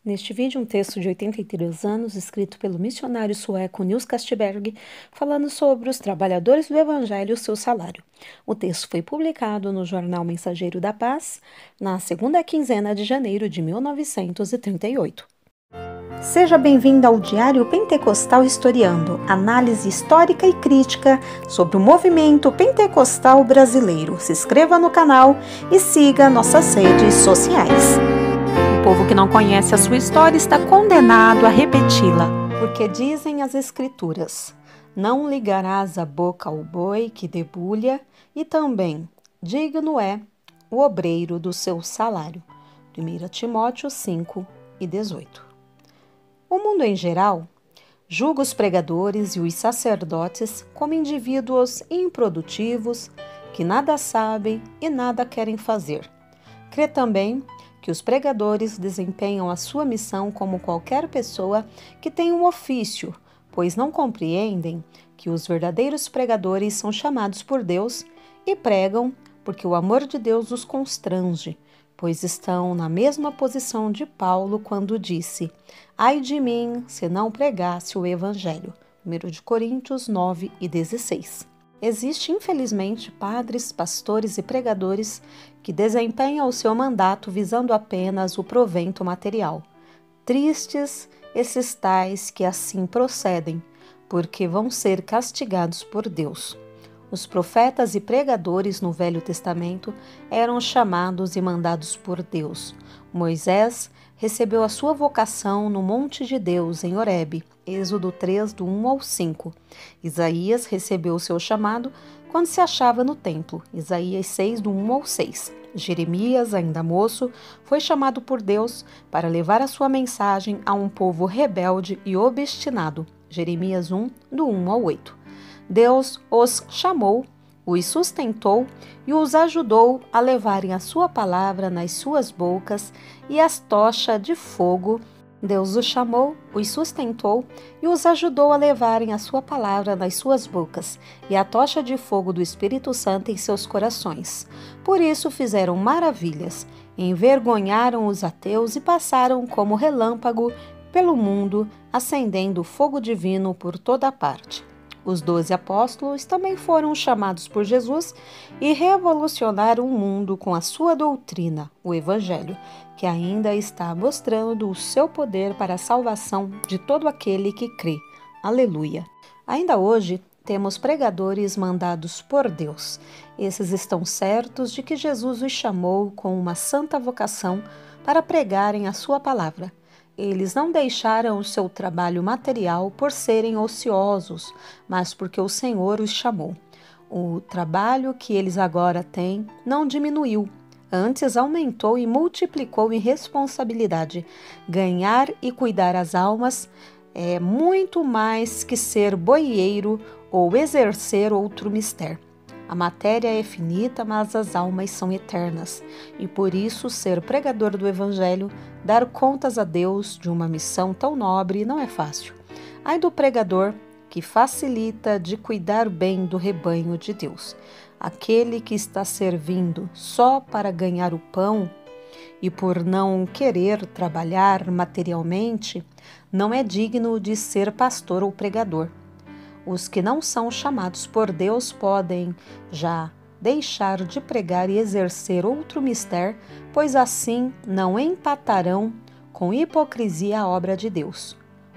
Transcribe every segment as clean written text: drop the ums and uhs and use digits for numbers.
Neste vídeo, um texto de 83 anos, escrito pelo missionário sueco Nils Castberg, falando sobre os trabalhadores do Evangelho e o seu salário. O texto foi publicado no jornal Mensageiro da Paz, na segunda quinzena de janeiro de 1938. Seja bem-vindo ao Diário Pentecostal Historiando, análise histórica e crítica sobre o movimento pentecostal brasileiro. Se inscreva no canal e siga nossas redes sociais. O povo que não conhece a sua história está condenado a repeti-la, porque dizem as Escrituras: não ligarás a boca ao boi que debulha, e também digno é o obreiro do seu salário. 1 Timóteo 5:18. O mundo em geral julga os pregadores e os sacerdotes como indivíduos improdutivos que nada sabem e nada querem fazer. Crê também que os pregadores desempenham a sua missão como qualquer pessoa que tem um ofício, pois não compreendem que os verdadeiros pregadores são chamados por Deus e pregam porque o amor de Deus os constrange, pois estão na mesma posição de Paulo quando disse: ai de mim se não pregasse o Evangelho. 1 Coríntios 9:16. Existem, infelizmente, padres, pastores e pregadores que desempenham o seu mandato visando apenas o provento material. Tristes esses tais que assim procedem, porque vão ser castigados por Deus. Os profetas e pregadores no Velho Testamento eram chamados e mandados por Deus. Moisés recebeu a sua vocação no Monte de Deus, em Horebe, Êxodo 3, do 1 ao 5. Isaías recebeu o seu chamado quando se achava no templo, Isaías 6, do 1 ao 6. Jeremias, ainda moço, foi chamado por Deus para levar a sua mensagem a um povo rebelde e obstinado, Jeremias 1, do 1 ao 8. Deus os chamou, os sustentou e os ajudou a levarem a sua palavra nas suas bocas e as tochas de fogo. Deus os chamou, os sustentou e os ajudou a levarem a sua palavra nas suas bocas e a tocha de fogo do Espírito Santo em seus corações. Por isso fizeram maravilhas, envergonharam os ateus e passaram como relâmpago pelo mundo, acendendo fogo divino por toda parte. Os 12 apóstolos também foram chamados por Jesus e revolucionaram o mundo com a sua doutrina, o Evangelho, que ainda está mostrando o seu poder para a salvação de todo aquele que crê. Aleluia! Ainda hoje temos pregadores mandados por Deus. Esses estão certos de que Jesus os chamou com uma santa vocação para pregarem a sua palavra. Eles não deixaram o seu trabalho material por serem ociosos, mas porque o Senhor os chamou. O trabalho que eles agora têm não diminuiu, antes aumentou e multiplicou em responsabilidade. Ganhar e cuidar as almas é muito mais que ser boieiro ou exercer outro mistério. A matéria é finita, mas as almas são eternas, e por isso ser pregador do Evangelho, dar contas a Deus de uma missão tão nobre não é fácil. Ai do pregador que facilita de cuidar bem do rebanho de Deus. Aquele que está servindo só para ganhar o pão e por não querer trabalhar materialmente, não é digno de ser pastor ou pregador. Os que não são chamados por Deus podem já deixar de pregar e exercer outro mistério, pois assim não empatarão com hipocrisia a obra de Deus.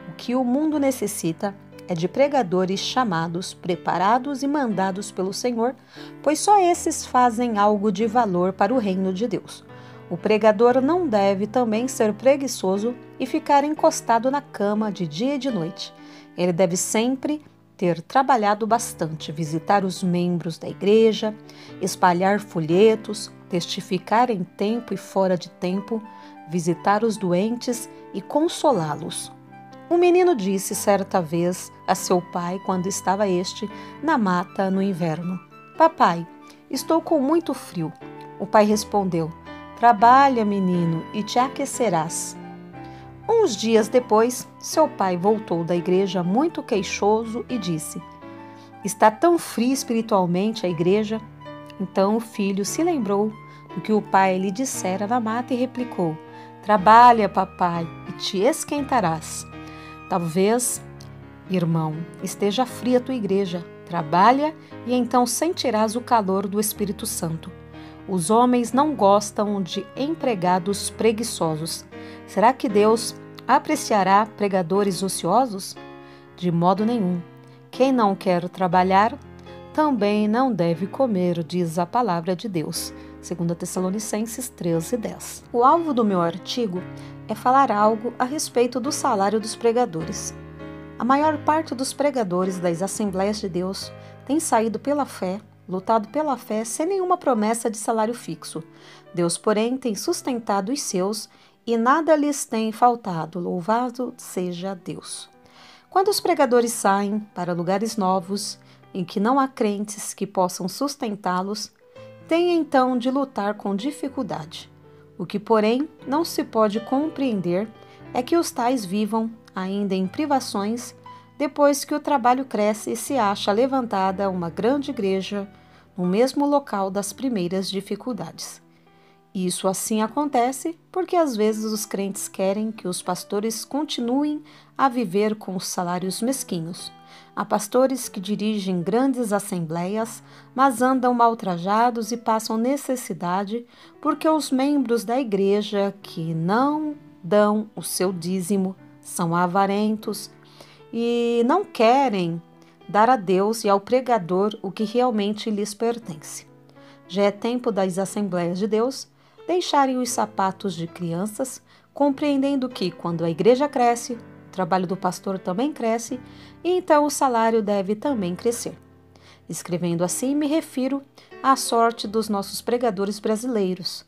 O que o mundo necessita é de pregadores chamados, preparados e mandados pelo Senhor, pois só esses fazem algo de valor para o reino de Deus. O pregador não deve também ser preguiçoso e ficar encostado na cama de dia e de noite. Ele deve sempre ter trabalhado bastante, visitar os membros da igreja, espalhar folhetos, testificar em tempo e fora de tempo, visitar os doentes e consolá-los. Um menino disse certa vez a seu pai, quando estava este na mata no inverno: papai, estou com muito frio. O pai respondeu: trabalha, menino, e te aquecerás. Uns dias depois, seu pai voltou da igreja muito queixoso e disse: está tão fria espiritualmente a igreja? Então o filho se lembrou do que o pai lhe dissera na mata e replicou: Trabalha, papai, e te esquentarás. Talvez, irmão, esteja fria a tua igreja. Trabalha e então sentirás o calor do Espírito Santo. Os homens não gostam de empregados preguiçosos. Será que Deus apreciará pregadores ociosos? De modo nenhum. Quem não quer trabalhar, também não deve comer, diz a palavra de Deus. 2 Tessalonicenses 13:10. O alvo do meu artigo é falar algo a respeito do salário dos pregadores. A maior parte dos pregadores das Assembleias de Deus tem saído pela fé, lutado pela fé sem nenhuma promessa de salário fixo. Deus, porém, tem sustentado os seus e nada lhes tem faltado. Louvado seja Deus. Quando os pregadores saem para lugares novos, em que não há crentes que possam sustentá-los, têm então de lutar com dificuldade. O que, porém, não se pode compreender é que os tais vivam ainda em privações, depois que o trabalho cresce e se acha levantada uma grande igreja no mesmo local das primeiras dificuldades. Isso assim acontece porque às vezes os crentes querem que os pastores continuem a viver com salários mesquinhos. Há pastores que dirigem grandes assembleias, mas andam mal trajados e passam necessidade porque os membros da igreja que não dão o seu dízimo são avarentos e não querem dar a Deus e ao pregador o que realmente lhes pertence. Já é tempo das Assembleias de Deus deixarem os sapatos de crianças, compreendendo que, quando a igreja cresce, o trabalho do pastor também cresce e então o salário deve também crescer. Escrevendo assim, me refiro à sorte dos nossos pregadores brasileiros.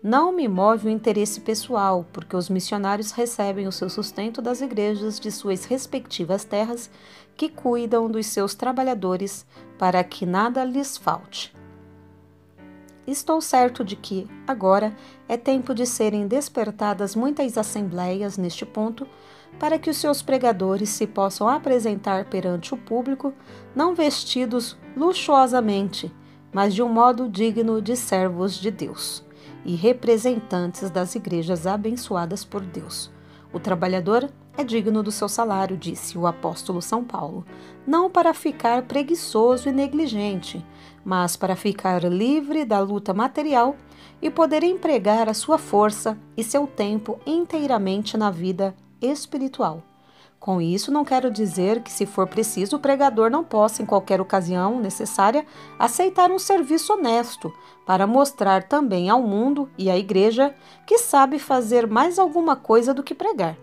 Não me move o interesse pessoal, porque os missionários recebem o seu sustento das igrejas de suas respectivas terras, que cuidam dos seus trabalhadores para que nada lhes falte. Estou certo de que, agora, é tempo de serem despertadas muitas assembleias neste ponto, para que os seus pregadores se possam apresentar perante o público, não vestidos luxuosamente, mas de um modo digno de servos de Deus e representantes das igrejas abençoadas por Deus. O trabalhador é digno do seu salário, disse o apóstolo São Paulo, não para ficar preguiçoso e negligente, mas para ficar livre da luta material e poder empregar a sua força e seu tempo inteiramente na vida espiritual. Com isso, não quero dizer que, se for preciso, o pregador não possa, em qualquer ocasião necessária, aceitar um serviço honesto para mostrar também ao mundo e à igreja que sabe fazer mais alguma coisa do que pregar.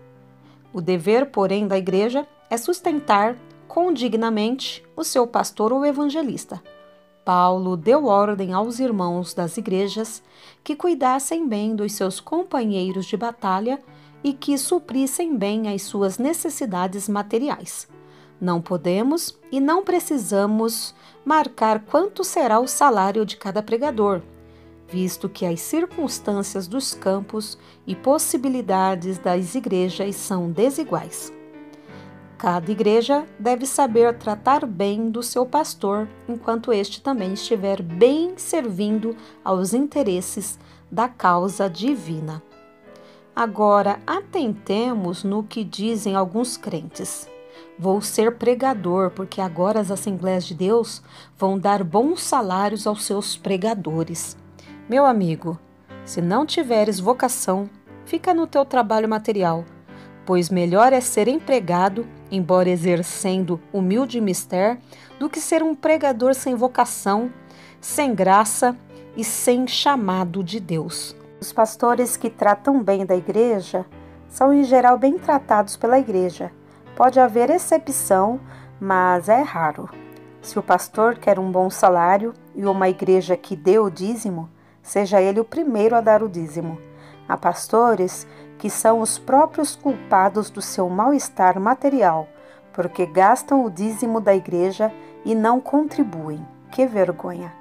O dever, porém, da igreja é sustentar condignamente o seu pastor ou evangelista. Paulo deu ordem aos irmãos das igrejas que cuidassem bem dos seus companheiros de batalha e que suprissem bem as suas necessidades materiais. Não podemos e não precisamos marcar quanto será o salário de cada pregador, visto que as circunstâncias dos campos e possibilidades das igrejas são desiguais. Cada igreja deve saber tratar bem do seu pastor, enquanto este também estiver bem servindo aos interesses da causa divina. Agora, atentemos no que dizem alguns crentes. Vou ser pregador, porque agora as Assembleias de Deus vão dar bons salários aos seus pregadores. Meu amigo, se não tiveres vocação, fica no teu trabalho material, pois melhor é ser empregado, embora exercendo humilde mister, do que ser um pregador sem vocação, sem graça e sem chamado de Deus. Os pastores que tratam bem da igreja são em geral bem tratados pela igreja. Pode haver exceção, mas é raro. Se o pastor quer um bom salário e uma igreja que dê o dízimo, seja ele o primeiro a dar o dízimo. Há pastores que são os próprios culpados do seu mal-estar material, porque gastam o dízimo da igreja e não contribuem. Que vergonha!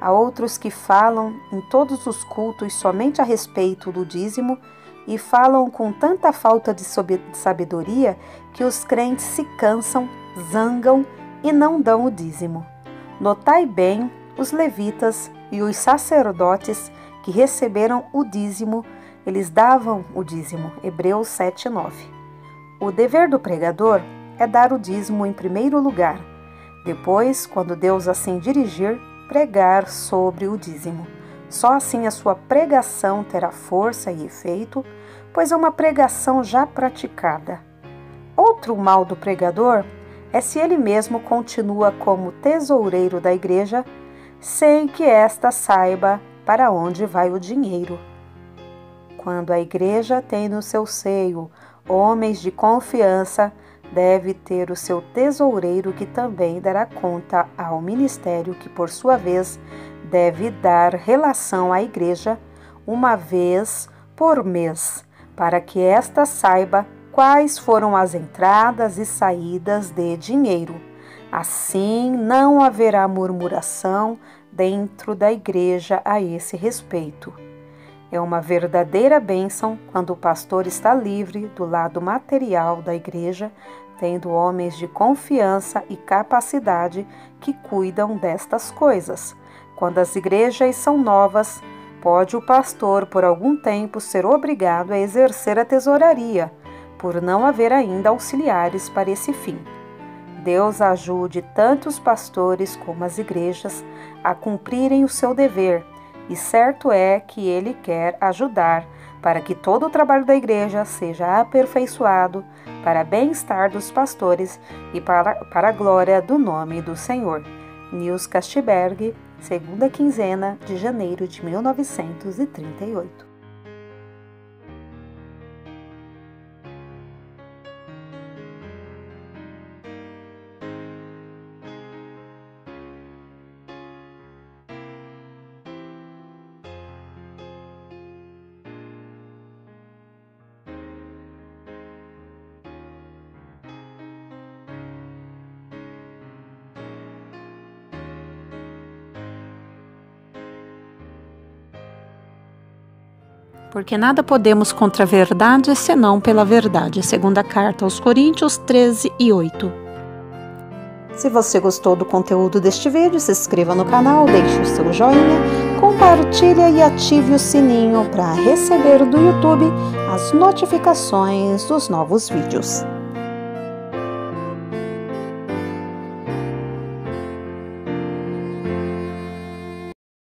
Há outros que falam em todos os cultos somente a respeito do dízimo e falam com tanta falta de sabedoria que os crentes se cansam, zangam e não dão o dízimo. Notai bem os levitas e os sacerdotes que receberam o dízimo Eles davam o dízimo, Hebreus 7:9. O dever do pregador é dar o dízimo em primeiro lugar. Depois, quando Deus assim dirigir, pregar sobre o dízimo. Só assim a sua pregação terá força e efeito, pois é uma pregação já praticada. Outro mal do pregador é se ele mesmo continua como tesoureiro da igreja, sem que esta saiba para onde vai o dinheiro. Quando a igreja tem no seu seio homens de confiança, deve ter o seu tesoureiro que também dará conta ao ministério, que por sua vez deve dar relação à igreja uma vez por mês, para que esta saiba quais foram as entradas e saídas de dinheiro. Assim, não haverá murmuração dentro da igreja a esse respeito. É uma verdadeira bênção quando o pastor está livre do lado material da igreja, tendo homens de confiança e capacidade que cuidam destas coisas. Quando as igrejas são novas, pode o pastor, por algum tempo, ser obrigado a exercer a tesouraria, por não haver ainda auxiliares para esse fim. Deus ajude tanto os pastores como as igrejas a cumprirem o seu dever, e certo é que Ele quer ajudar para que todo o trabalho da igreja seja aperfeiçoado para bem-estar dos pastores e para a glória do nome do Senhor. Nils Castberg, segunda quinzena de janeiro de 1938. Porque nada podemos contra a verdade, senão pela verdade. Segunda carta aos Coríntios 13:8. Se você gostou do conteúdo deste vídeo, se inscreva no canal, deixe o seu joinha, compartilhe e ative o sininho para receber do YouTube as notificações dos novos vídeos.